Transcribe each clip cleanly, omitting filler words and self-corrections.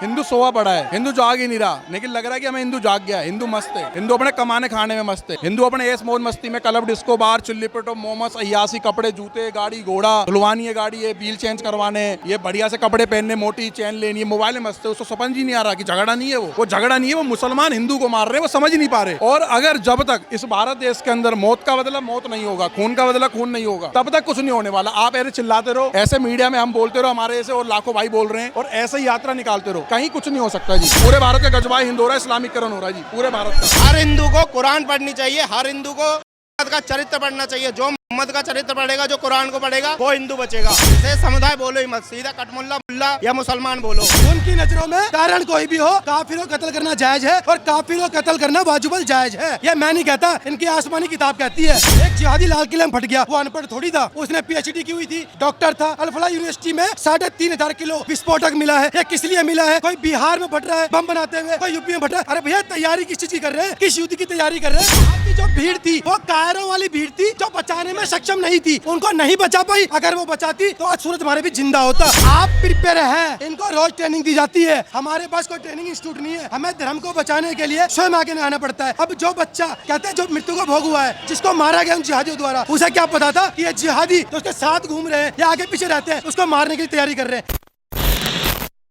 हिंदू सोया पड़ा है, हिंदू जाग ही नहीं रहा, लेकिन लग रहा है कि हमें हिंदू जाग गया। हिंदू मस्त है, हिंदू अपने कमाने खाने में मस्त है, हिंदू अपने ऐस मौज मस्ती में क्लब डिस्को बार चिल्ली पिटो मोमस अयासी कपड़े जूते गाड़ी घोड़ा धुलवानी है गाड़ी है व्हील चेंज करवाने ये बढ़िया से कपड़े पहनने मोटी चैन लेनी है मोबाइल में मस्त है। उसको समझ ही नहीं आ रहा कि झगड़ा नहीं है, वो झगड़ा नहीं है, वो मुसलमान हिंदू को मार रहे हैं, वो समझ नहीं पा रहे। और अगर जब तक इस भारत देश के अंदर मौत का बदला मौत नहीं होगा, खून का बदला खून नहीं होगा, तब तक कुछ नहीं होने वाला। आप ऐसे चिल्लाते रहो, ऐसे मीडिया में हम बोलते रहो, हमारे ऐसे और लाखों भाई बोल रहे हैं और ऐसे ही यात्रा निकालते रहो, कहीं कुछ नहीं हो सकता जी। पूरे भारत का गजबाई हिंदू हो रहा है, इस्लामीकरण हो रहा है जी पूरे भारत का। हर हिंदू को कुरान पढ़नी चाहिए, हर हिंदू को मोहम्मद का चरित्र पढ़ना चाहिए। जो मोहम्मद का चरित्र पढ़ेगा, जो कुरान को पढ़ेगा, वो हिंदू बचेगा। इसे समुदाय बोलो ही मत, सीधा कटमुल्ला मुल्ला या मुसलमान बोलो। उनकी नजरों में कारण कोई भी हो, काफिरों को कत्ल करना जायज है और काफिरों को कत्ल करना वाजिबल जायज है। ये मैं नहीं कहता, इनकी आसमानी किताब कहती है। एक जिहादी लाल किले में फट गया, वो अनपढ़ थोड़ी था, उसने PhD की हुई थी, डॉक्टर था। अल-फलाह यूनिवर्सिटी में 3,500 किलो विस्फोटक मिला है। ये किस लिए मिला है? कोई बिहार में फट रहा है बम बनाते हुए, कोई यूपी में फट रहा है। अरे भैया तैयारी किस चीज की कर रहे हैं? किस युद्ध की तैयारी कर रहे हैं? आपकी जो भीड़ थी वो कायरों वाली भीड़ थी, जो बचाने में सक्षम नहीं थी, उनको नहीं बचा पाई। अगर वो बचाती तो आज सूरज हमारे भी जिंदा होता। आप प्रिपेयर हैं, इनको रोज ट्रेनिंग दी जाती है, हमारे पास कोई ट्रेनिंग इंस्टीट्यूट नहीं है। हमें धर्म को बचाने के लिए स्वयं आगे आना पड़ता है। अब जो बच्चा कहते हैं जो मृत्यु को भोग हुआ है, जिसको मारा गया उन जिहादियों द्वारा, उसे क्या पता था कि ये जिहादी तो उसके साथ घूम रहे हैं या आगे पीछे रहते हैं, उसको मारने की तैयारी कर रहे हैं।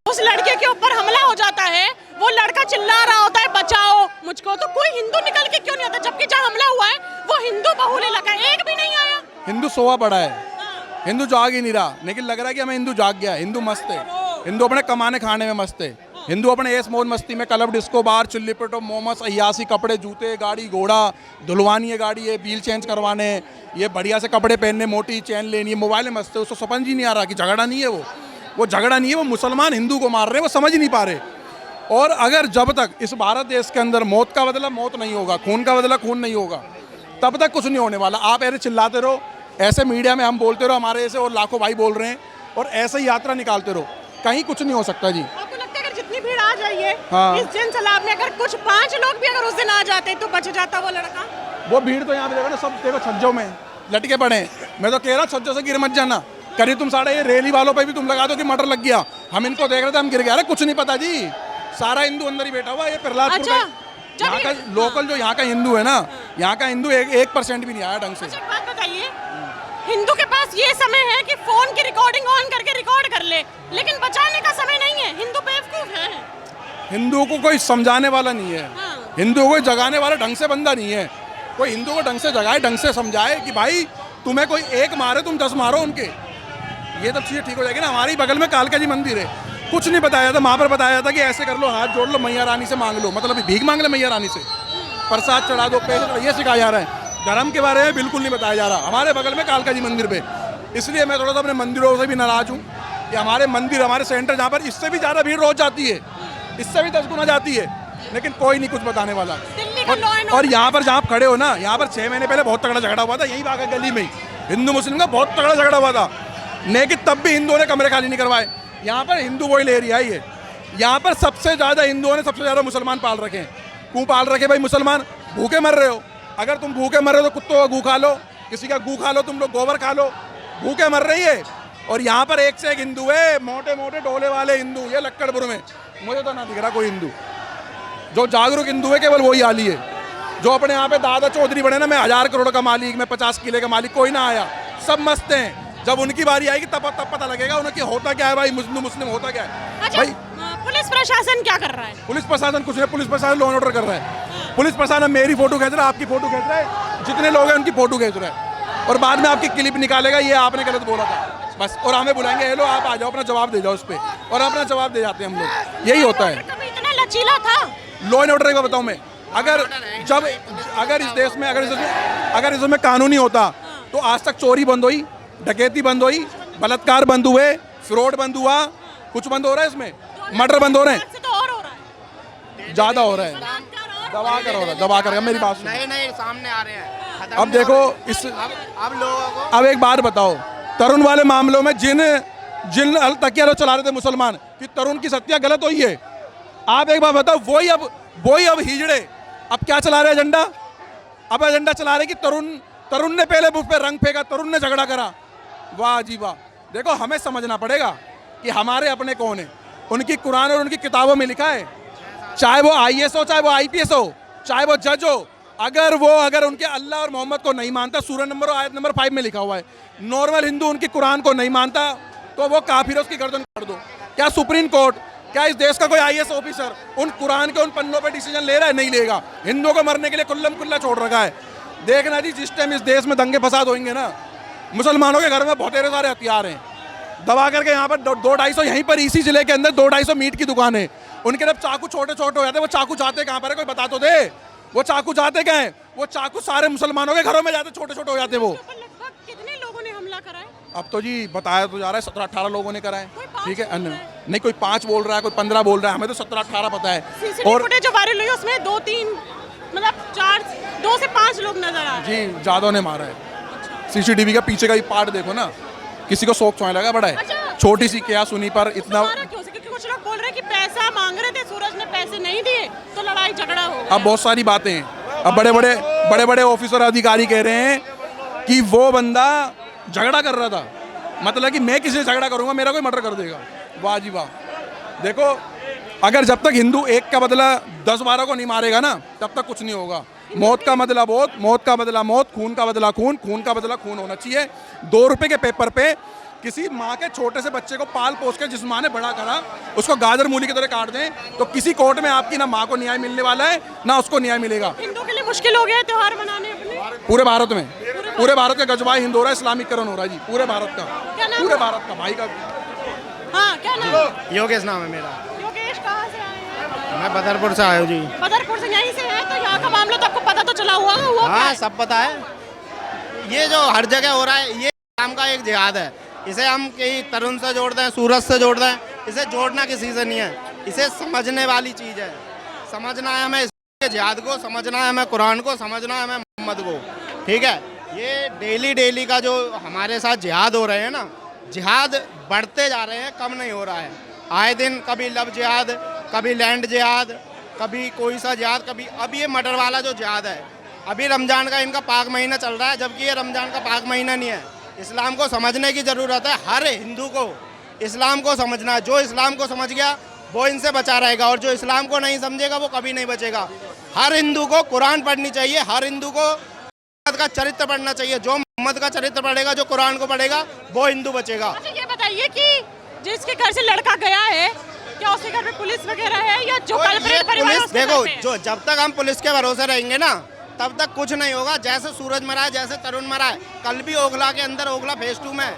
उस लड़के के ऊपर हमला हो जाता है, वो लड़का चिल्ला रहा होता है बचाओ मुझको, तो कोई हिंदू निकल के क्यों नहीं आता? जबकि जहाँ हमला हुआ है वो हिंदू बहुल इलाका है, एक भी नहीं आया। हिंदू सोया पड़ा है, हिंदू जाग ही नहीं रहा, लेकिन लग रहा है कि हमें हिंदू जाग गया। हिंदू मस्त है, हिंदू अपने कमाने खाने में मस्त है, हिंदू अपने ऐस मौज मस्ती में क्लब डिस्को बार चिल्ली पिटो मोमस अयासी कपड़े जूते गाड़ी घोड़ा धुलवानी है गाड़ी है व्हील चेंज करवाने ये बढ़िया से कपड़े पहनने मोटी चैन लेनी है मोबाइल में मस्त है। उसको समझ ही नहीं आ रहा कि झगड़ा नहीं है, वो झगड़ा नहीं है, वो मुसलमान हिंदू को मार रहे हैं, वो समझ नहीं पा रहे। और अगर जब तक इस भारत देश के अंदर मौत का बदला मौत नहीं होगा, खून का बदला खून नहीं होगा, तब तक कुछ नहीं होने वाला। आप ऐसे चिल्लाते रहो, ऐसे मीडिया में हम बोलते रहो, हमारे ऐसे और लाखों भाई बोल रहे हैं और ऐसे ही यात्रा निकालते रहो, कहीं कुछ नहीं हो सकता जी। आपको लगता है अगर जितनी भीड़ आ जाइए हाँ। इस जन सलाब में, अगर कुछ 5 लोग भी अगर उस दिन आ जाते तो बच जाता वो लड़का? वो भीड़ तो यहाँ पे देखो ना, सब देखो छज्जों में लटके पड़े हैं। मैं तो कह रहा हूँ छज्जों से गिर मत जाना, करीब तुम साढ़े ये रैली वालों पे भी तुम लगा दो कि मटर लग गया। हम इनको देख रहे थे, हम गिर गए। अरे कुछ नहीं पता जी, सारा हिंदू अंदर ही बैठा हुआ है। ये प्रहलादपुर अच्छा, का यहाँ का लोकल जो यहाँ का हिंदू है ना, यहाँ का हिंदू 1% भी नहीं आया ढंग से। अच्छा, एक बात बताइए, हिंदू के पास ये समय है कि फोन की रिकॉर्डिंग ऑन करके रिकॉर्ड कर ले, लेकिन बचाने का समय नहीं है। हिंदू बेवकूफ है। हिंदू को कोई समझाने वाला नहीं है, हाँ। हिंदू को जगाने वाला ढंग से बंदा नहीं है। कोई हिंदू को ढंग से जगाए, ढंग से समझाए कि भाई तुम्हें कोई एक मारे तुम 10 मारो उनके, ये तब चीज़ें ठीक हो जाएगी ना। हमारे बगल में कालका जी मंदिर है, कुछ नहीं बताया था वहाँ पर, बताया था कि ऐसे कर लो, हाथ जोड़ लो, मैया रानी से मांग लो, मतलब भीख मांग ले मैया रानी से, प्रसाद चढ़ा दो, पैसे चढ़ा, ये सिखाया जा रहा है। धर्म के बारे में बिल्कुल नहीं बताया जा रहा हमारे बगल में कालका जी मंदिर पे। इसलिए मैं थोड़ा सा अपने मंदिरों से भी नाराज हूँ कि हमारे मंदिर, हमारे सेंटर जहाँ पर इससे भी ज़्यादा भीड़ रोज जाती है, इससे भी 10 गुना जाती है, लेकिन कोई नहीं कुछ बताने वाला। और यहाँ पर जहाँ आप खड़े हो ना, यहाँ पर 6 महीने पहले बहुत तगड़ा झगड़ा हुआ था, यही बागा गली में ही हिंदू मुस्लिम का बहुत तगड़ा झगड़ा हुआ था, लेकिन तब भी हिंदुओं ने कमरे खाली नहीं करवाए। यहाँ पर हिंदू वही एरिया ही है, यहाँ पर सबसे ज़्यादा हिंदुओं ने सबसे ज़्यादा मुसलमान पाल रखे हैं। क्यों पाल रखे भाई? मुसलमान भूखे मर रहे हो, अगर तुम भूखे मर रहे हो तो कुत्तों का गू खा लो, किसी का गू खा लो, तुम लोग गोबर खा लो, भूखे मर रही है। और यहाँ पर एक से एक हिंदू है, मोटे मोटे डोले वाले हिंदू। ये लक्कड़पुर में मुझे तो ना दिख रहा कोई हिंदू जो जागरूक हिंदू है, केवल वही आली है जो अपने यहाँ पे दादा चौधरी बने ना, मैं 1000 करोड़ का मालिक, मैं 50 किले का मालिक, कोई ना आया। सब मस्त हैं, जब उनकी बारी आएगी तब पता लगेगा उन्हें कि होता क्या है भाई, मुस्लिम होता क्या है। अच्छा, भाई पुलिस प्रशासन क्या कर रहा है? पुलिस प्रशासन कुछ नहीं, पुलिस प्रशासन लॉ एंड ऑर्डर कर रहा है। पुलिस प्रशासन मेरी फोटो खींच रहा है, आपकी फोटो खींच रहा है, जितने लोग हैं उनकी फोटो खींच रहा है, और बाद में आपकी क्लिप निकालेगा, ये आपने गलत बोला था बस, और हमें बुलाएंगे, हेलो आप आ जाओ, अपना जवाब दे जाओ उस पर, और अपना जवाब दे जाते हैं हम लोग। यही होता है। इतना लचीला था लॉ एंड ऑर्डर का बताऊं मैं, अगर इस देश में अगर इसमें कानूनी होता तो आज तक चोरी बंद हुई, डकैती बंद हुई, बलात्कार बंद हुए, फ्रॉड बंद हुआ, कुछ बंद हो रहा है इसमें, मर्डर बंद हो रहे हैं, तो और हो रहा है, ज्यादा हो रहा है, दबा कर हो रहा है, दबा कर। मेरी बात सुनो, नए सामने आ रहे हैं। अब देखो इस, अब लोगों को अब एक बात बताओ, तरुण वाले मामलों में जिन तकिया लोग चला रहे थे मुसलमान, कि तरुण की हत्या गलत हुई है, आप एक बात बताओ, वही अब हिजड़े अब क्या चला रहे एजेंडा? अब एजेंडा चला रहे कि तरुण ने पहले मुझ पे रंग फेंका, तरुण ने झगड़ा करा। वाह जी वाह। देखो हमें समझना पड़ेगा कि हमारे अपने कौन है। उनकी कुरान और उनकी किताबों में लिखा है, चाहे वो आईएएस हो, चाहे वो आईपीएस हो, चाहे वो जज हो, अगर उनके अल्लाह और मोहम्मद को नहीं मानता, सूरह नंबर और आयत नंबर 5 में लिखा हुआ है, नॉर्मल हिंदू उनकी कुरान को नहीं मानता, तो वो काफिर है, उसकी गर्दन काट दो। क्या सुप्रीम कोर्ट, क्या इस देश का कोई आईएएस ऑफिसर उन कुरान के उन पन्नों पे डिसीजन ले रहा है? नहीं लेगा। हिंदुओं को मरने के लिए कुल्लम कुल्ला छोड़ रखा है। देखना जी, जिस टाइम इस देश में दंगे फसाद होंगे ना, मुसलमानों के घर में बहुत सारे हथियार हैं, दबा करके यहाँ पर 200-250 यहीं पर इसी जिले के अंदर 200-250 मीट की दुकान है, उनके जब चाकू छोटे छोटे हो जाते हैं, वो चाकू जाते कहाँ पर है? कोई बता तो दे, वो चाकू जाते कहाँ हैं? वो चाकू सारे मुसलमानों के घरों में जाते, छोटे छोटे हो जाते वो। लगभग कितने लोगों ने हमला करा है? अब तो जी बताया तो जा रहा है 17-18 लोगों ने करा है। कोई 5 ठीक है, बोल रहा है। नहीं कोई 5 बोल रहा है, कोई 15 बोल रहा है, हमें तो 17-18 पता है। सीसीटीवी और फुटेज जो वायरल हुई उसमें 2-3 मतलब 2 से 5 लोग नजर आ रहे हैं। जी जादव ने मारा है। सीसीटीवी का पीछे का ही पार्ट देखो ना, किसी को शौक चौंक लगा बड़ा है, अच्छा। छोटी सी क्या सुनी पर इतना। मारा क्यों से? क्योंकि कुछ लोग बोल रहे हैं कि पैसा मांग रहे थे, सूरज ने पैसे नहीं दिए तो लड़ाई झगड़ा हो गया। अब बहुत सारी बातें हैं। अब बड़े बड़े ऑफिसर अधिकारी कह रहे हैं कि वो बंदा झगड़ा कर रहा था, मतलब कि मैं किसी से झगड़ा करूंगा मेरा कोई मर्डर कर देगा। वाह जी वाह। देखो, अगर जब तक हिंदू एक का बदला 10-12 को नहीं मारेगा ना, तब तक कुछ नहीं होगा। मौत का बदला मौत, मौत का बदला मौत, खून का बदला खून, खून का बदला खून होना चाहिए। 2 रुपए के पेपर पे किसी माँ के छोटे से बच्चे को पाल पोस के जिस माँ ने बड़ा करा, उसको गाजर मूली की तरह काट दें, तो किसी कोर्ट में आपकी ना माँ को न्याय मिलने वाला है ना उसको न्याय मिलेगा। हिंदू के लिए मुश्किल हो गया है त्योहार मनाने अपने। पूरे भारत में, पूरे भारत का गजबाई हिंद हो रहा है, इस्लामीकरण हो रहा है जी, पूरे भारत का, क्या नाम पूरे है? भारत का भाई का। हाँ, क्या नाम? योगेश नाम है मेरा। योगेश कहाँ से आए हैं? मैं बदरपुर से आया हूँ जी। बदरपुर से यहीं से है, तो यहाँ का मामला तो आपको पता तो चला हुआ हुआ क्या हाँ, है? सब पता है। ये जो हर जगह हो रहा है, ये इस्लाम का एक जिहाद है। इसे हम कहीं तरुण से जोड़ दें, सूरज से जोड़ दें, इसे जोड़ना किसी से नहीं है, इसे समझने वाली चीज़ है। समझना है हमें इसके जिहाद को, समझना है हमें कुरान को, समझना है हमें मोहम्मद को। ठीक है, ये डेली का जो हमारे साथ जिहाद हो रहे हैं ना, जिहाद बढ़ते जा रहे हैं, कम नहीं हो रहा है। आए दिन कभी लव जिहाद, कभी लैंड जिहाद, कभी कोई सा जिहाद, कभी अब ये मर्डर वाला जो जिहाद है। अभी रमज़ान का इनका पाक महीना चल रहा है, जबकि ये रमज़ान का पाक महीना नहीं है। इस्लाम को समझने की ज़रूरत है, हर हिंदू को इस्लाम को समझना है। जो इस्लाम को समझ गया वो इनसे बचा रहेगा, और जो इस्लाम को नहीं समझेगा वो कभी नहीं बचेगा। हर हिंदू को कुरान पढ़नी चाहिए, हर हिंदू को मोहम्मद का चरित्र पढ़ना चाहिए। जो मोहम्मद का चरित्र पढ़ेगा, जो कुरान को पढ़ेगा, वो हिंदू बचेगा। अच्छा, ये बताइए कि जिसके घर से लड़का गया है, क्या उसके घर में पुलिस वगैरह है या जो तो ये कल्प्रेट परिवार है पुलिस, उसके घर देखो, पे है? जो जब तक हम पुलिस के भरोसे रहेंगे ना, तब तक कुछ नहीं होगा। जैसे सूरज मरा है, जैसे तरुण मरा है, कल भी ओखला के अंदर, ओखला फेज 2 में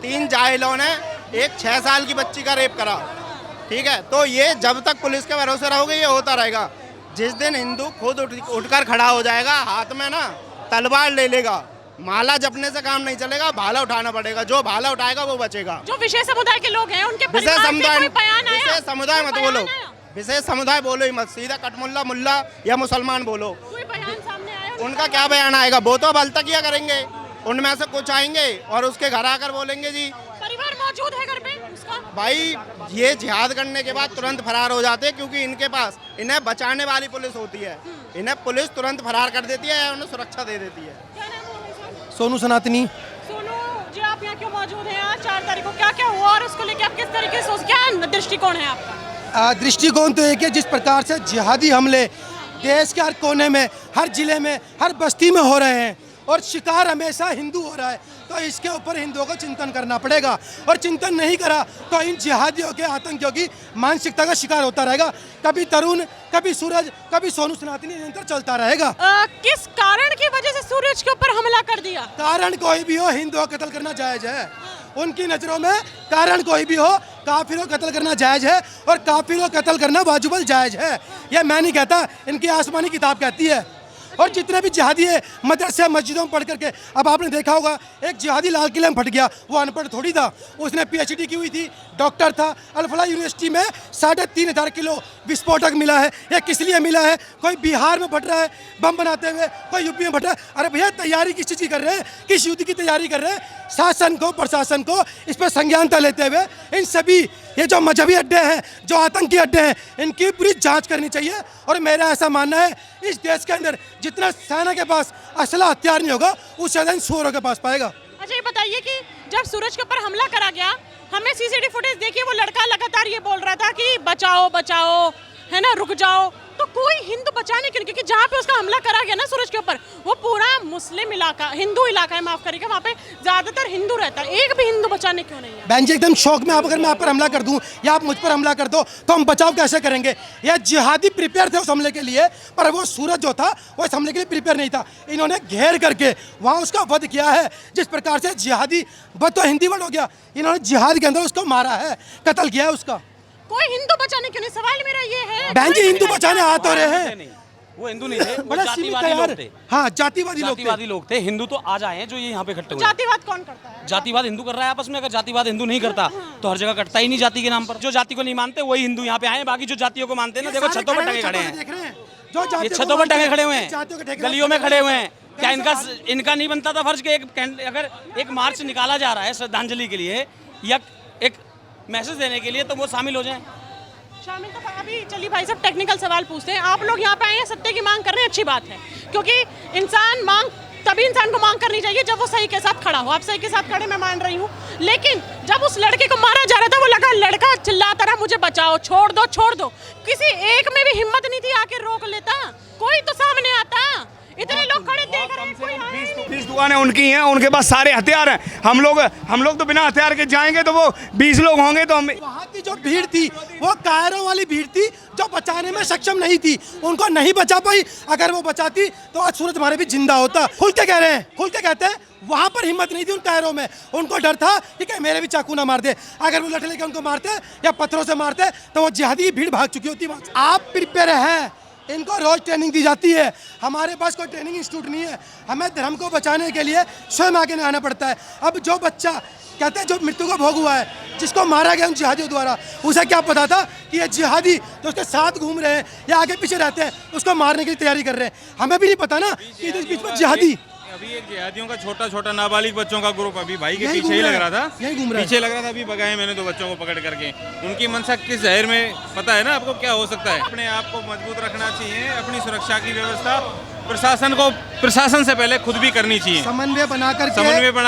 3 जाहिलों ने एक 6 साल की बच्ची का रेप करा। ठीक है, तो ये जब तक पुलिस के भरोसे रहोगे ये होता रहेगा। जिस दिन हिंदू खुद उठकर खड़ा हो जाएगा, हाथ में ना तलवार ले लेगा, माला जपने से काम नहीं चलेगा, भाला उठाना पड़ेगा। जो भाला उठाएगा वो बचेगा। जो विशेष समुदाय के लोग हैं उनके विशेष परिवार से समुदाय, कोई बयान आया? विशेष समुदाय कोई मत बयान बोलो, आया? विशेष समुदाय बोलो ही मत, सीधा कटमुल्ला मुल्ला या मुसलमान बोलो। कोई बयान सामने आया? उनका क्या बयान आएगा? वो तो बलतकिया करेंगे, उनमें से कुछ आएंगे और उसके घर आकर बोलेंगे जी परिवार मौजूद है घर पे उसका? भाई, ये जिहाद करने के बाद तुरंत फरार हो जाते हैं, क्योंकि इनके पास इन्हें बचाने वाली पुलिस होती है। इन्हें पुलिस तुरंत फरार कर देती है या उन्हें सुरक्षा दे देती है। क्या नाम है उनका? सोनू सनातनी। सोनू जी, आप यहाँ क्यों मौजूद हैं? आज 4 तारीख को क्या क्या हुआ और उसको लेके आप किस तरीके से क्या दृष्टिकोण है आपका? दृष्टिकोण तो एक है, जिस प्रकार से जिहादी हमले देश के हर कोने में, हर जिले में, हर बस्ती में हो रहे हैं और शिकार हमेशा हिंदू हो रहा है, तो इसके ऊपर हिंदुओं को चिंतन करना पड़ेगा। और चिंतन नहीं करा तो इन जिहादियों के, आतंकियों की मानसिकता का शिकार होता रहेगा। कभी तरुण, कभी सूरज, कभी सोनू सनातनी, निरंतर चलता रहेगा। किस कारण की वजह से सूरज के ऊपर हमला कर दिया? कारण कोई भी हो, हिंदुओं को कत्ल करना जायज है। उनकी नज़रों में कारण कोई भी हो, काफिरों को कत्ल करना जायज है, और काफिरों को कत्ल करना वाजुबल जायज है। ये मैं नहीं कहता, इनकी आसमानी किताब कहती है। और जितने भी जिहादी है मदरसे मस्जिदों में पढ़ करके, अब आपने देखा होगा एक जिहादी लाल किले में फट गया, वो अनपढ़ थोड़ी था, उसने PhD की हुई थी, डॉक्टर था। अल-फलाह यूनिवर्सिटी में 3,500 किलो विस्फोटक मिला है। ये किस लिए मिला है? कोई बिहार में फट रहा है बम बनाते हुए, कोई यूपी में फट रहा है। अरे भैया, तैयारी किस चीज़ की कर रहे हैं? किस युद्ध की तैयारी कर रहे हैं? शासन को, प्रशासन को इस पर संज्ञानता लेते हुए इन सभी ये जो मजहबी अड्डे हैं, जो आतंकी अड्डे हैं, इनकी पूरी जांच करनी चाहिए। और मेरा ऐसा मानना है, इस देश के अंदर जितना सेना के पास असला हथियार नहीं होगा, उस ज्यादा इन सुअरों के पास पाएगा। अच्छा, ये बताइए कि जब सूरज के ऊपर हमला करा गया, हमें सीसीटीवी फुटेज देखिए, वो लड़का लगातार ये बोल रहा था कि बचाओ बचाओ, है ना, रुक जाओ। तो कोई हिंदू बचाने क्यों, क्योंकि जहाँ पे उसका हमला करा गया ना सूरज के ऊपर, वो पूरा मुस्लिम इलाका, हिंदू इलाका है, माफ करिएगा, वहाँ पे ज्यादातर हिंदू रहता है, एक भी हिंदू बचाने क्यों नहीं है? बहन जी एकदम शौक में, आप अगर मैं आप पर हमला कर दूं या आप मुझ पर हमला कर दो तो हम बचाव कैसे करेंगे? ये जिहादी प्रिपेयर थे उस हमले के लिए, पर वो सूरज जो था वो इस हमले के लिए प्रिपेयर नहीं था। इन्होंने घेर करके वहाँ उसका वध किया है। जिस प्रकार से जिहादी, वध तो हिंदी वर्ड हो गया, इन्होंने जिहाद के अंदर उसको मारा है, कत्ल किया है उसका। कोई हिंदू बचाने क्यों नहीं? सवाल मेरा ये है। बहन जी हिंदू बचाने आ तो रहे हैं, वो हिंदू नहीं थे, वो बड़ा जातिवादी सीमित है लोग यार। थे। हाँ जातिवादी लोग थे। जातिवादी लोग थे, हिंदू तो आज आए हैं जो ये यहाँ पे इकट्ठे हुए। जातिवाद कौन करता है? जातिवाद हिंदू कर रहा है आपस में। अगर जातिवाद हिंदू नहीं करता तो हर जगह कटता ही नहीं जाति के नाम पर। जो जाति को नहीं मानते वही हिंदू यहाँ पे आए हैं, बाकी जो जातियों को मानते हैं ना, देखो छतों पर टंगे खड़े हैं, जो ये छतों पर टंगे खड़े हुए हैं, गलियों में खड़े हुए हैं। क्या इनका नहीं बनता था फर्ज के अगर एक मार्च निकाला जा रहा है श्रद्धांजलि के लिए या एक मैसेज देने के लिए, तो वो शामिल हो जाएं। शामिल तो अभी चलिए भाई साहब, टेक्निकल सवाल पूछते हैं। आप लोग यहाँ पे आए हैं, सत्य की मांग कर रहे हैं, अच्छी बात है, क्योंकि तभी इंसान को मांग करनी चाहिए जब वो सही के साथ खड़ा हो। आप सही के साथ खड़े, मैं मान रही हूँ, लेकिन जब उस लड़के को मारा जा रहा था, वो लड़का चिल्लाता रहा मुझे बचाओ, छोड़ दो छोड़ दो। किसी एक में भी हिम्मत नहीं थी आके रोक लेता, कोई तो सामने आता। इतने लोग खड़े देख रहे हैं, कोई आया नहीं। 20 दुकानें उनकी हैं, उनके पास सारे हथियार हैं। हम लोग तो बिना हथियार के जाएंगे तो वो 20 लोग होंगे तो हम। वहाँ की जो भीड़ थी वो कायरों वाली भीड़ थी जो बचाने में सक्षम नहीं थी, उनको नहीं बचा पाई। अगर वो बचाती तो आज सूरज हमारे भी जिंदा होता। खुल के कह रहे हैं, खुल के कहते हैं, वहाँ पर हिम्मत नहीं थी उन कायरों में। उनको डर था कि कहीं मेरे भी चाकू ना मार दे। अगर वो लठ लेके उनको मारते या पत्थरों से मारते तो वो जिहादी भीड़ भाग चुकी होती वहाँ से। आप प्रिपेयर हैं, इनको रोज ट्रेनिंग दी जाती है। हमारे पास कोई ट्रेनिंग इंस्टीट्यूट नहीं है, हमें धर्म को बचाने के लिए स्वयं आगे आना पड़ता है। अब जो बच्चा कहते हैं जो मृत्यु का भोग हुआ है, जिसको मारा गया उन जिहादियों द्वारा, उसे क्या पता था कि ये जिहादी तो उसके साथ घूम रहे हैं या आगे पीछे रहते हैं, उसको मारने की तैयारी कर रहे हैं। हमें भी नहीं पता ना कि इस बीच में जिहादी। अभी एक जिहादियों का छोटा नाबालिग बच्चों का ग्रुप अभी भाई के यही पीछे ही घूम लग रहा रहा है, था, यही घूम रहा है। पीछे लग रहा था। अभी भगाए मैंने 2 बच्चों को पकड़ करके। उनकी मंशा किस जहर में पता है ना आपको क्या हो सकता है। अपने आप को मजबूत रखना चाहिए, अपनी सुरक्षा की व्यवस्था प्रशासन से पहले खुद भी करनी चाहिए। समन्वय बना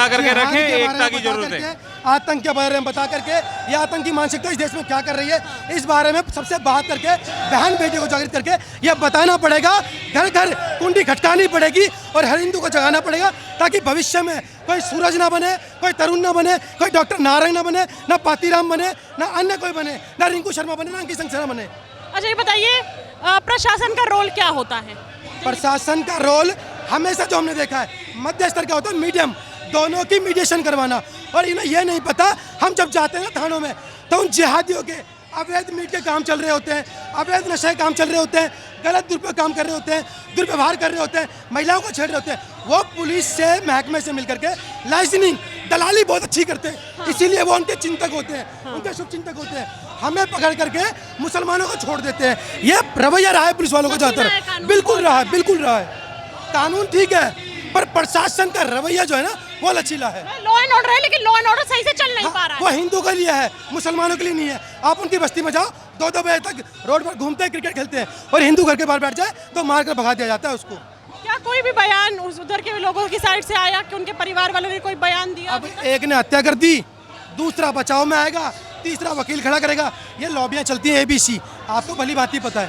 करके रखें, एकता की जरूरत है। आतंक के बारे में बता करके ये आतंकी मानसिकता इस देश में क्या कर रही है, इस बारे में सबसे बात करके बहन बेटी को जागृत करके ये बताना पड़ेगा। घर घर कुंडी खटकानी पड़ेगी और हर हिंदू को जगाना पड़ेगा, ताकि भविष्य में कोई सूरज ना बने, कोई तरुण ना बने, कोई डॉक्टर नारायण ना बने, ना पातीराम बने, ना अन्य कोई बने, ना रिंकू शर्मा बने, ना अंकित संसरा बने। अच्छा ये बताइए, प्रशासन का रोल क्या होता है? प्रशासन का रोल हमेशा जो हमने देखा है मध्य स्तर का होता है, मीडियम, दोनों की मीडिएशन करवाना। और इन्हें यह नहीं पता, हम जब जाते हैं ना थानों में तो उन जिहादियों के अवैध मीट के काम चल रहे होते हैं, अवैध नशे के काम चल रहे होते हैं, गलत दुरुपयोग काम कर रहे होते हैं, दुर्व्यवहार कर रहे होते हैं, महिलाओं को छेड़ रहे होते हैं। वो पुलिस से महकमे से मिल करके लाइसेंसिंग दलाली बहुत अच्छी करते हैं, इसीलिए वो उनके चिंतक होते हैं, उनके शुभ चिंतक होते हैं। हमें पकड़ करके मुसलमानों को छोड़ देते हैं। ये रवैया रहा है पुलिस वालों को ज्यादातर, बिल्कुल रहा है, बिल्कुल रहा है। कानून ठीक है पर प्रशासन का रवैया जो है ना वो लचीला है। लॉ एंड ऑर्डर है, लेकिन लॉ एंड ऑर्डर सही से चल नहीं पा रहा है। वो हिंदू के लिए है, मुसलमानों के लिए नहीं है। आप उनकी बस्ती में जाओ, 2-2 बजे तक रोड पर घूमते हैं, क्रिकेट खेलते हैं, और हिंदू घर के बाहर बैठ जाए तो मार कर भगा दिया जाता है उसको। क्या कोई भी बयान उधर के लोगों की साइड से आया कि उनके परिवार वालों ने कोई बयान दिया? अब एक ने हत्या कर दी, दूसरा बचाव में आएगा, तीसरा वकील खड़ा करेगा। ये लॉबियां चलती हैं ABC, आपको भली बात ही पता है।